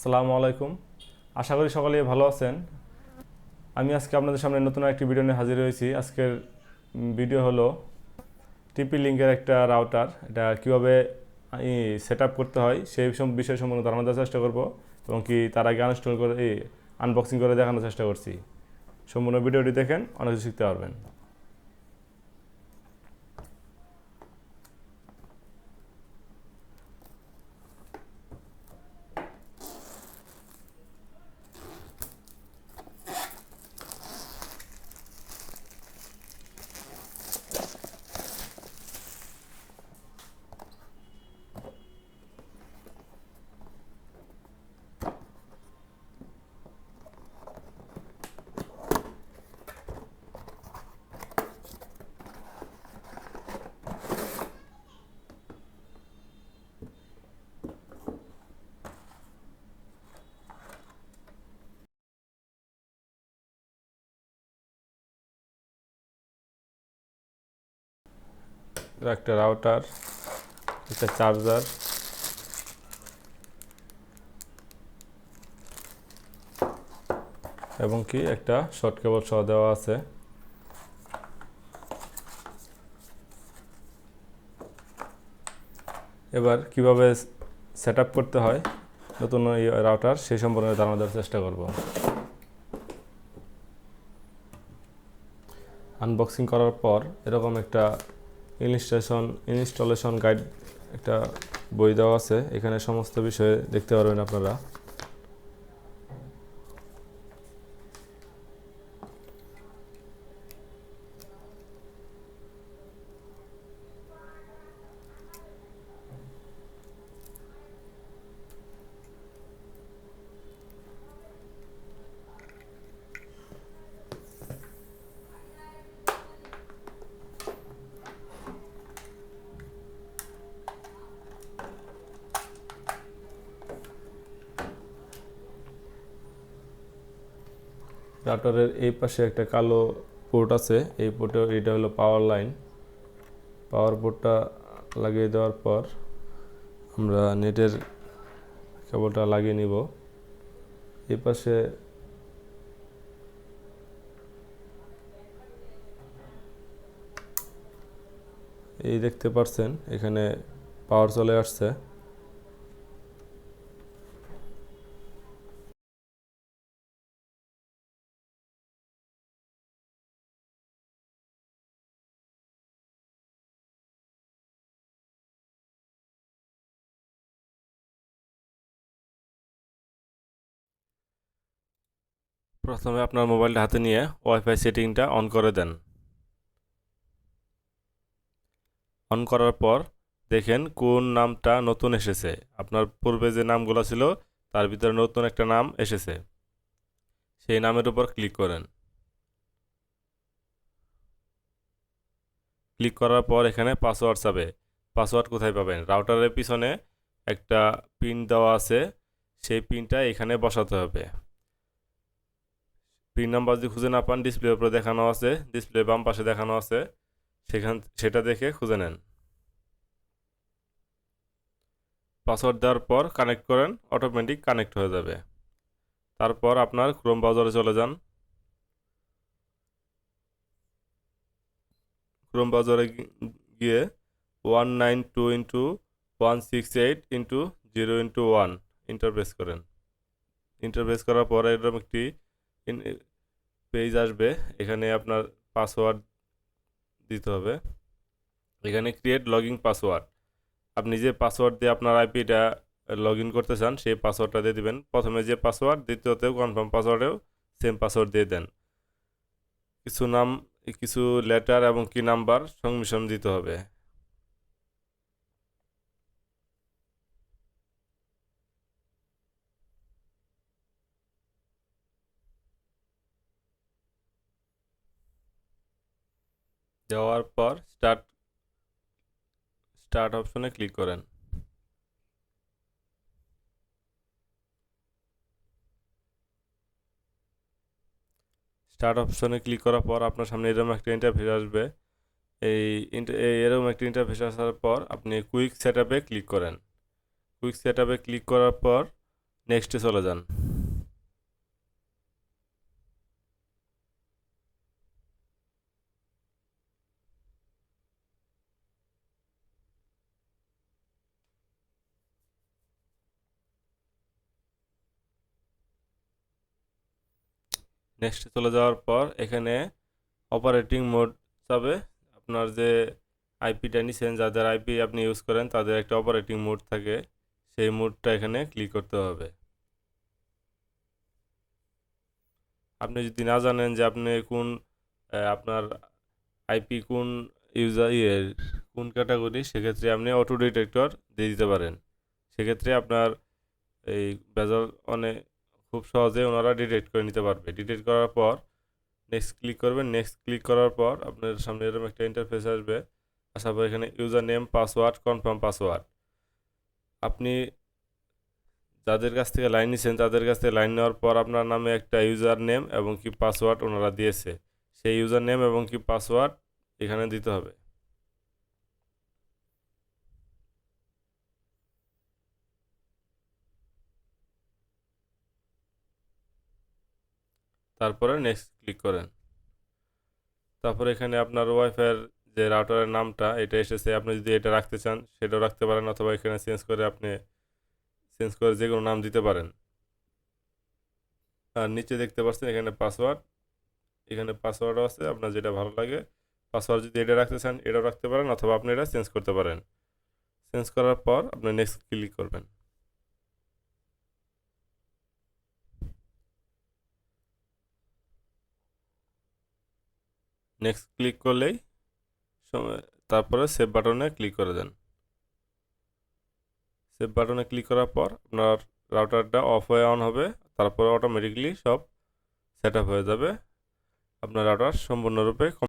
আসসালামু আলাইকুম। আশা করি সকলেই ভালো আছেন। আমি আজকে আপনাদের সামনে নতুন একটি ভিডিও নিয়ে হাজির হয়েছি। আজকের ভিডিও হলো টিপি লিঙ্কের একটা রাউটার, এটা কীভাবে সেট আপ করতে হয় সেই সব বিষয় সম্পর্কে ধারণা দেওয়ার চেষ্টা করব এবং কি তার আগে আনইনস্টল করে আনবক্সিং করে দেখানোর চেষ্টা করছি। সম্পূর্ণ ভিডিওটি দেখেন, অনেক কিছু শিখতে পারবেন। একটা রাউটার, একটা চার্জার এবং কি একটা শর্ট কেবল সহ দেওয়া আছে। এবার কিভাবে সেট আপ করতে হয় নতুন এই রাউটার সেই সম্পর্কে ধারণা দেওয়ার চেষ্টা করব। আনবক্সিং করার পর এরকম একটা ইনস্টলেশন গাইড একটা বই দেওয়া আছে, এখানে সমস্ত বিষয়ে দেখতে পারবেন আপনারা। রাউটারের এই পাশে একটা কালো পোর্ট আছে, এই পোর্টে এটা হলো পাওয়ার লাইন। পাওয়ার পোর্টটা লাগিয়ে দেওয়ার পর আমরা নেটের কেবলটা লাগিয়ে নিব। এই পাশে এই দেখতে পাচ্ছেন এখানে পাওয়ার চলে আসছে। প্রথমে আপনার মোবাইলটা হাতে নিয়ে ওয়াইফাই সেটিংটা অন করে দেন। অন করার পর দেখেন কোন নামটা নতুন এসেছে। আপনার পূর্বে যে নামগুলো ছিল তার ভিতরে নতুন একটা নাম এসেছে, সেই নামের উপর ক্লিক করেন। ক্লিক করার পর এখানে পাসওয়ার্ড চাবে। পাসওয়ার্ড কোথায় পাবেন? রাউটারের পিছনে একটা পিন দেওয়া আছে, সেই পিনটা এখানে বসাতে হবে। পিন নাম্বার যদি খুঁজে না পান, ডিসপ্লের উপরে দেখানো আছে, ডিসপ্লে বাম পাশে দেখানো আছে, সেটা দেখে খুঁজে নেন। পাসওয়ার্ড দেওয়ার পর কানেক্ট করেন, অটোমেটিক কানেক্ট হয়ে যাবে। তারপর আপনার ক্রোম ব্রাউজারে চলে যান। ক্রোম ব্রাউজারে গিয়ে 192.168.0.1 ইন্টারপ্রেস করেন। ইন্টারপ্রেস করার পরে এরকম একটি পেজ আসবে, এখানে আপনার পাসওয়ার্ড দিতে হবে। এখানে ক্রিয়েট লগইন পাসওয়ার্ড, আপনি যে পাসওয়ার্ড দিয়ে আপনার আইপিটা লগ ইন করতে চান সেই পাসওয়ার্ডটা দিয়ে দিবেন। প্রথমে যে পাসওয়ার্ড, দ্বিতীয়তেও কনফার্ম পাসওয়ার্ডেও সেম পাসওয়ার্ড দিয়ে দেন। কিছু লেটার এবং কি নাম্বার সংমিশ্রণ দিতে হবে। দেওয়ার পর স্টার্ট অপশনে ক্লিক করেন। স্টার্ট অপশনে ক্লিক করার পর আপনার সামনে এরকম একটা ইন্টারফেস আসবে। এরকম একটা ইন্টারফেস আসার পর আপনি কুইক সেটআপে ক্লিক করেন। কুইক সেটআপে ক্লিক করার পর নেক্সটে চলে যান। নেক্সটে চলে যাওয়ার পর এখানে অপারেটিং মোড যাবে। আপনার যে আইপিটা নিছেন, যাদের আইপি আপনি ইউজ করেন তাদের একটা অপারেটিং মোড থাকে, সেই মোডটা এখানে ক্লিক করতে হবে। আপনি যদি না জানেন যে আপনি কোন আপনার আইপি কোন ইউজার কোন ক্যাটাগরি, সেক্ষেত্রে আপনি অটো ডিটেক্টর দিয়ে দিতে পারেন। সেক্ষেত্রে আপনার এই বেজল অনেক খুব সহজে ওনারা ডিটেক্ট করে নিতে পারবে। ডিটেক্ট করার পর নেক্সট ক্লিক করবেন। নেক্সট ক্লিক করার পর আপনার সামনে এরকম একটা ইন্টারফেস আসবে। আসার পর এখানে user name, password, confirm password. আপনি যাদের কাছ থেকে লাইন নিছেন তাদের কাছ থেকে লাইন নেওয়ার পর আপনার নামে একটা ইউজার নেম এবং কি পাসওয়ার্ড ওনারা দিয়েছে, সেই ইউজার নেম এবং কি পাসওয়ার্ড এখানে দিতে হবে। তারপরে নেক্সট ক্লিক করেন। তারপরে এখানে আপনার ওয়াইফাইয়ের যে রাউটারের নামটা এটা এসেছে, আপনি যদি এটা রাখতে চান সেটাও রাখতে পারেন, অথবা এখানে চেঞ্জ করে যে কোনো নাম দিতে পারেন। আর নিচে দেখতে পাচ্ছেন এখানে পাসওয়ার্ড, এখানে পাসওয়ার্ডও আছে, আপনার যেটা ভালো লাগে। পাসওয়ার্ড যদি এটা রাখতে চান এটাও রাখতে পারেন, অথবা আপনি এটা চেঞ্জ করতে পারেন। চেঞ্জ করার পর আপনি নেক্সট ক্লিক করবেন। নেক্সট ক্লিক করলেই তারপরে সেভ বাটনে ক্লিক করে দেন। সেভ বাটনে ক্লিক করার পর আপনার রাউটারটা অফ হয়ে অন হবে, তারপরে অটোমেটিকলি সব সেট আপ হয়ে যাবে। আপনার রাউটার সম্পূর্ণরূপে